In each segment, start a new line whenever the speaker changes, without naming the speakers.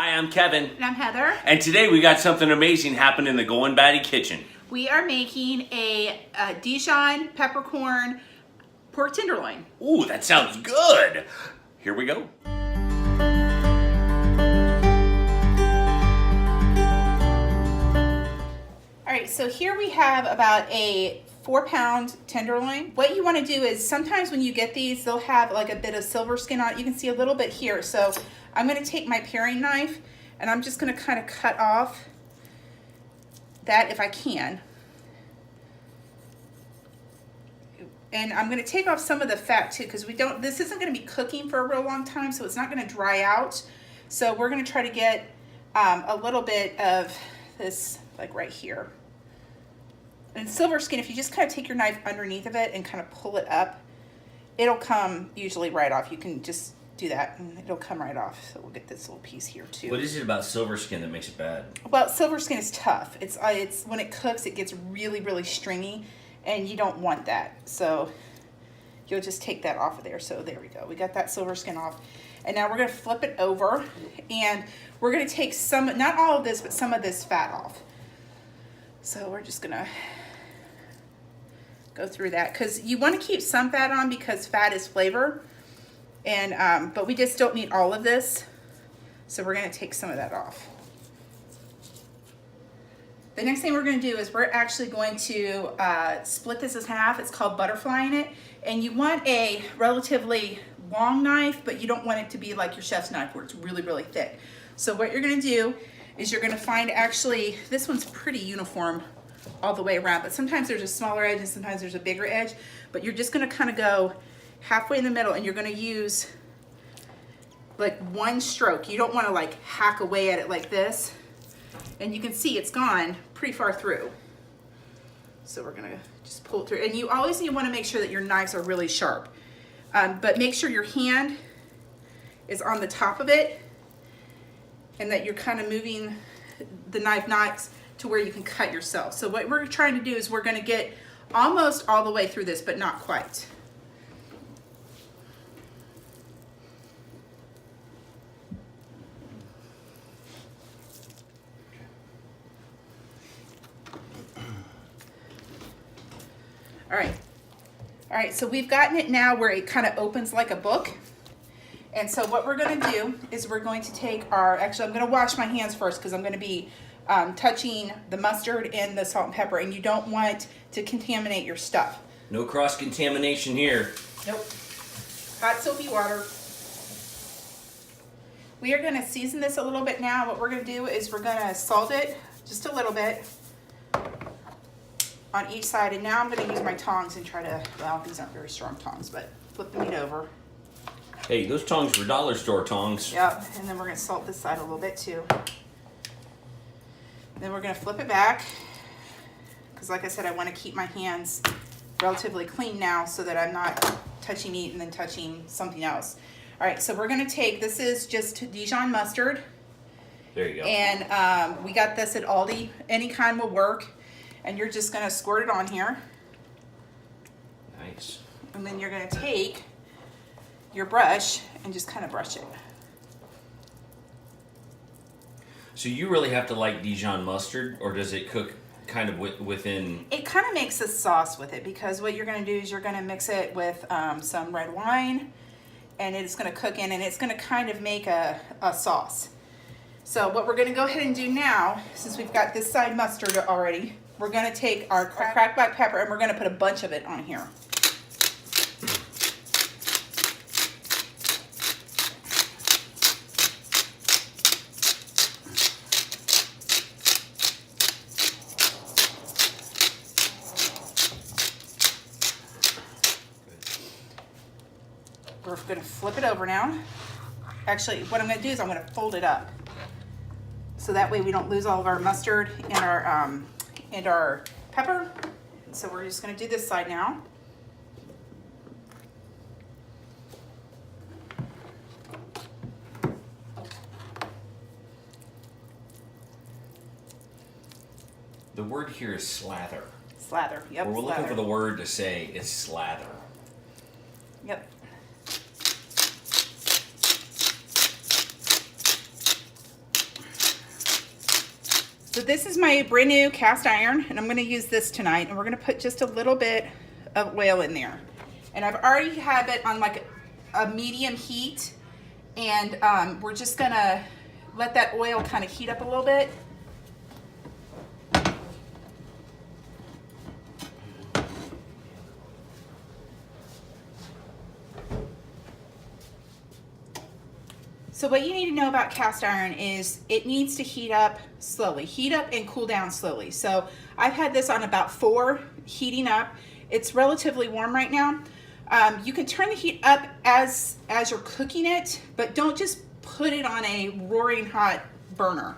Hi, I'm Kevin.
And I'm Heather.
And today we got something amazing happen in the Goin Batty kitchen.
We are making a Dijon peppercorn pork tenderloin.
Ooh, that sounds good. Here we go.
All right, so here we have about a 4-pound tenderloin. What you want to do is sometimes when you get these, they'll have like a bit of silver skin on it. You can see a little bit here. So I'm going to take my paring knife and I'm just going to kind of cut off that if I can. And I'm going to take off some of the fat too, because this isn't going to be cooking for a real long time, so it's not going to dry out. So we're going to try to get a little bit of this like right here. And silver skin, if you just kind of take your knife underneath of it and kind of pull it up, it'll come usually right off. You can just do that and it'll come right off. So we'll get this little piece here too.
What is it about silver skin that makes it bad?
Well, silver skin is tough. It's when it cooks, it gets really, really stringy, and you don't want that. So you'll just take that off of there. So there we go. We got that silver skin off. And now we're going to flip it over, and we're going to take some, not all of this, but some of this fat off. So we're just going to go through that, because you want to keep some fat on because fat is flavor. And but we just don't need all of this, so we're going to take some of that off. The next thing we're going to do is we're actually going to split this in half. It's called butterflying it, and you want a relatively long knife, but you don't want it to be like your chef's knife where it's really, really thick. So what you're going to do is you're going to find, actually, this one's pretty uniform all the way around, but sometimes there's a smaller edge and sometimes there's a bigger edge, but you're just going to kind of go halfway in the middle, and you're going to use like one stroke. You don't want to like hack away at it like this, and you can see it's gone pretty far through. So we're going to just pull it through, and you always want to make sure that your knives are really sharp, but make sure your hand is on the top of it and that you're kind of moving the knife not to where you can cut yourself. So what we're trying to do is we're going to get almost all the way through this, but not quite. All right, so we've gotten it now where it kind of opens like a book. And so what we're going to do is we're going to take actually I'm going to wash my hands first, because I'm going to be touching the mustard and the salt and pepper, and you don't want to contaminate your stuff.
No cross-contamination here.
Nope. Hot soapy water. We are going to season this a little bit now. What we're going to do is we're going to salt it just a little bit on each side. And now I'm going to use my tongs and try to, well, these aren't very strong tongs, but flip the meat over.
Hey, those tongs were dollar store tongs.
Yep, and then we're going to salt this side a little bit too. Then we're going to flip it back, because like I said, I want to keep my hands relatively clean now so that I'm not touching meat and then touching something else. All right, so we're going to take, this is just Dijon mustard.
There you go.
And we got this at Aldi. Any kind will work. And you're just going to squirt it on here.
Nice.
And then you're going to take your brush and just kind of brush it.
So you really have to like Dijon mustard, or does it cook kind of within?
It kind of makes a sauce with it, because what you're going to do is you're going to mix it with some red wine, and it's going to cook in, and it's going to kind of make a sauce. So what we're going to go ahead and do now, since we've got this side mustard already, we're going to take our cracked black pepper, and we're going to put a bunch of it on here. We're going to flip it over now. Actually, what I'm going to do is I'm going to fold it up, so that way we don't lose all of our mustard and our pepper. So we're just going to do this side now.
The word here is slather.
Slather, yep.
We're looking for the word to say it's slather.
Yep. So this is my brand new cast iron, and I'm going to use this tonight, and we're going to put just a little bit of oil in there. And I've already have it on like a medium heat, and we're just going to let that oil kind of heat up a little bit. So what you need to know about cast iron is it needs to heat up slowly. Heat up and cool down slowly. So I've had this on about 4, heating up. It's relatively warm right now. You can turn the heat up as you're cooking it, but don't just put it on a roaring hot burner.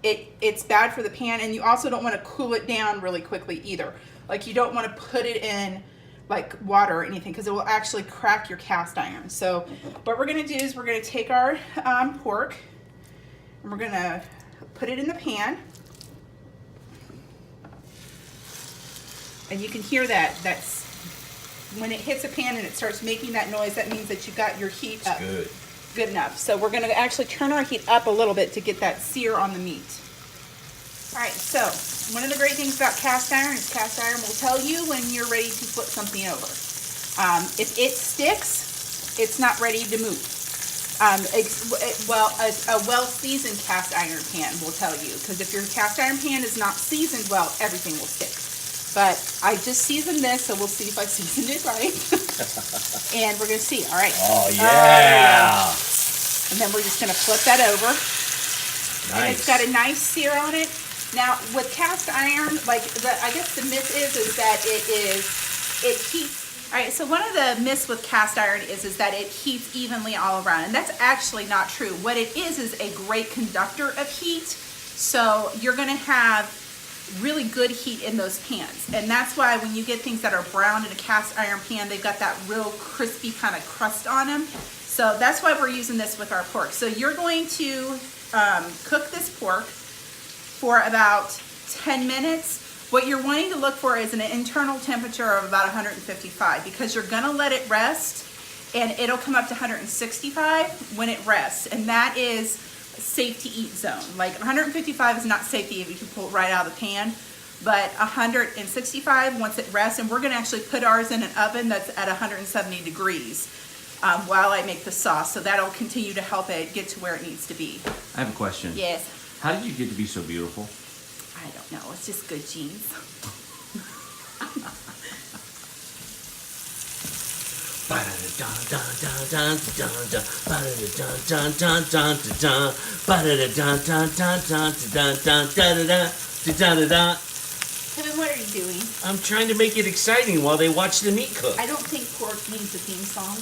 It's bad for the pan, and you also don't want to cool it down really quickly either. Like, you don't want to put it in like water or anything, because it will actually crack your cast iron. So what we're going to do is we're going to take our pork, and we're going to put it in the pan. And you can hear that's when it hits a pan and it starts making that noise, that means that you got your heat up good enough. So we're going to actually turn our heat up a little bit to get that sear on the meat. All right, so one of the great things about cast iron is cast iron will tell you when you're ready to flip something over. If it sticks, it's not ready to move. A well-seasoned cast iron pan will tell you, because if your cast iron pan is not seasoned well, everything will stick. But I just seasoned this, so we'll see if I seasoned it right. And we're going to see. All right.
Oh, yeah.
And then we're just going to flip that over.
Nice.
And it's got a nice sear on it. Now, with cast iron, like, I guess the myth is that it heats. All right, so one of the myths with cast iron is that it heats evenly all around, and that's actually not true. What it is a great conductor of heat, so you're gonna have really good heat in those pans. And that's why when you get things that are brown in a cast iron pan, they've got that real crispy kind of crust on them. So that's why we're using this with our pork. So you're going to cook this pork for about 10 minutes. What you're wanting to look for is an internal temperature of about 155, because you're gonna let it rest and it'll come up to 165 when it rests, and that is safe to eat zone. Like 155 is not safe to eat, you can pull it right out of the pan, but 165 once it rests, and we're gonna actually put ours in an oven that's at 170 degrees while I make the sauce, so that'll continue to help it get to where it needs to be.
I have a question.
Yes.
How did you get to be so beautiful?
I don't know, it's just good genes. Kevin, what are you doing?
I'm trying to make it exciting while they watch the meat cook.
I don't think pork needs a theme song.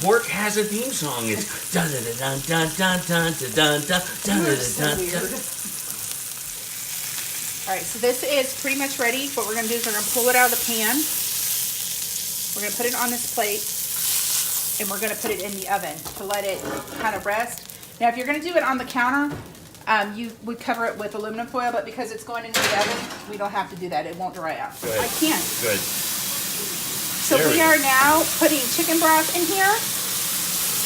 Pork has a theme song. It's dun dun dun dun dun dun dun dun dun
You're so
dun
weird.
dun.
All right, so this is pretty much ready. What we're gonna do is we're gonna pull it out of the pan. We're gonna put it on this plate, and we're gonna put it in the oven to let it kind of rest. Now, if you're gonna do it on the counter, you would cover it with aluminum foil, but because it's going into the oven, we don't have to do that. It won't dry out.
Good.
I can.
Good.
So we are now putting chicken broth in here,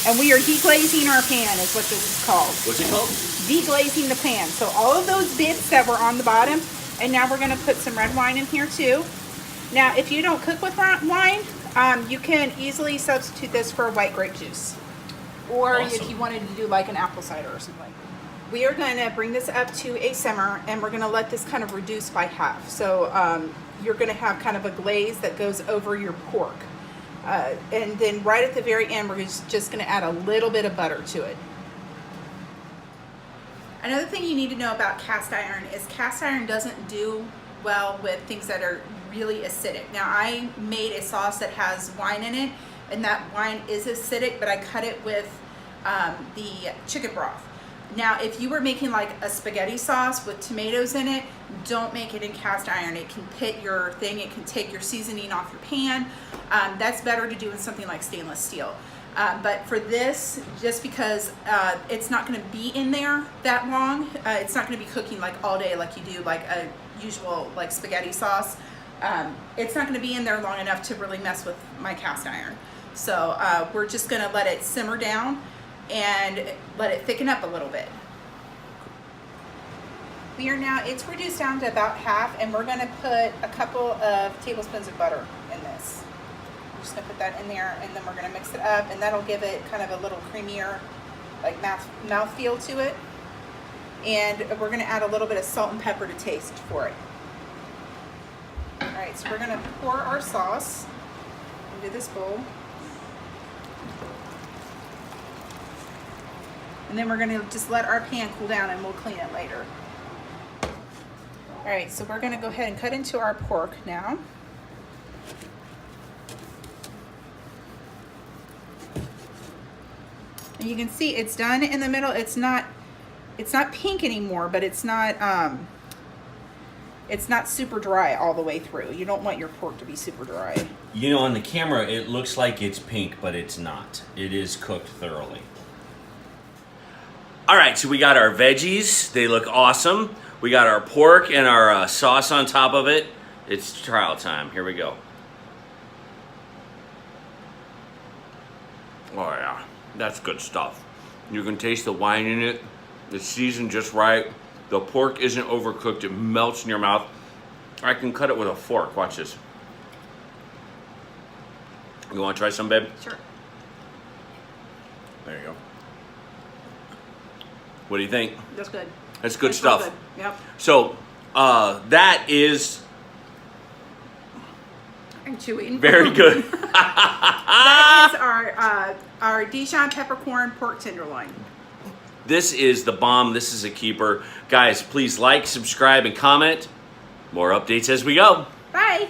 and we are deglazing our pan is what this is called.
What's it called?
Deglazing the pan. So all of those bits that were on the bottom, and now we're gonna put some red wine in here too. Now, if you don't cook with wine, you can easily substitute this for white grape juice. Or
Awesome.
if you wanted to do like an apple cider or something. We are gonna bring this up to a simmer, and we're gonna let this kind of reduce by half. So you're gonna have kind of a glaze that goes over your pork. And then right at the very end, we're just gonna add a little bit of butter to it. Another thing you need to know about cast iron is cast iron doesn't do well with things that are really acidic. Now, I made a sauce that has wine in it, and that wine is acidic, but I cut it with the chicken broth. Now, if you were making like a spaghetti sauce with tomatoes in it, don't make it in cast iron. It can pit your thing, it can take your seasoning off your pan. That's better to do in something like stainless steel. But for this, just because it's not going to be in there that long, it's not going to be cooking like all day like you do like a usual like spaghetti sauce. It's not going to be in there long enough to really mess with my cast iron. So we're just going to let it simmer down and let it thicken up a little bit. We are now, it's reduced down to about half, and we're gonna put a couple of tablespoons of butter in this. I'm just gonna put that in there, and then we're gonna mix it up, and that'll give it kind of a little creamier, like mouth feel to it. And we're gonna add a little bit of salt and pepper to taste for it. All right, so we're gonna pour our sauce into this bowl. And then we're gonna just let our pan cool down and we'll clean it later. All right, so we're gonna go ahead and cut into our pork now. And you can see it's done in the middle. It's not pink anymore, but it's not super dry all the way through. You don't want your pork to be super dry.
You know, on the camera, it looks like it's pink, but it's not. It is cooked thoroughly. All right, so we got our veggies. They look awesome. We got our pork and our sauce on top of it. It's trial time. Here we go. Oh, yeah. That's good stuff. You can taste the wine in it. It's seasoned just right. The pork isn't overcooked. It melts in your mouth. I can cut it with a fork. Watch this. You want to try some, babe?
Sure.
There you go. What do you think?
That's good.
That's good
That's real
stuff.
good. Yep.
So, that is
I'm chewing.
very good.
That is our Dijon peppercorn pork tenderloin.
This is the bomb. This is a keeper. Guys, please like, subscribe, and comment. More updates as we go.
Bye.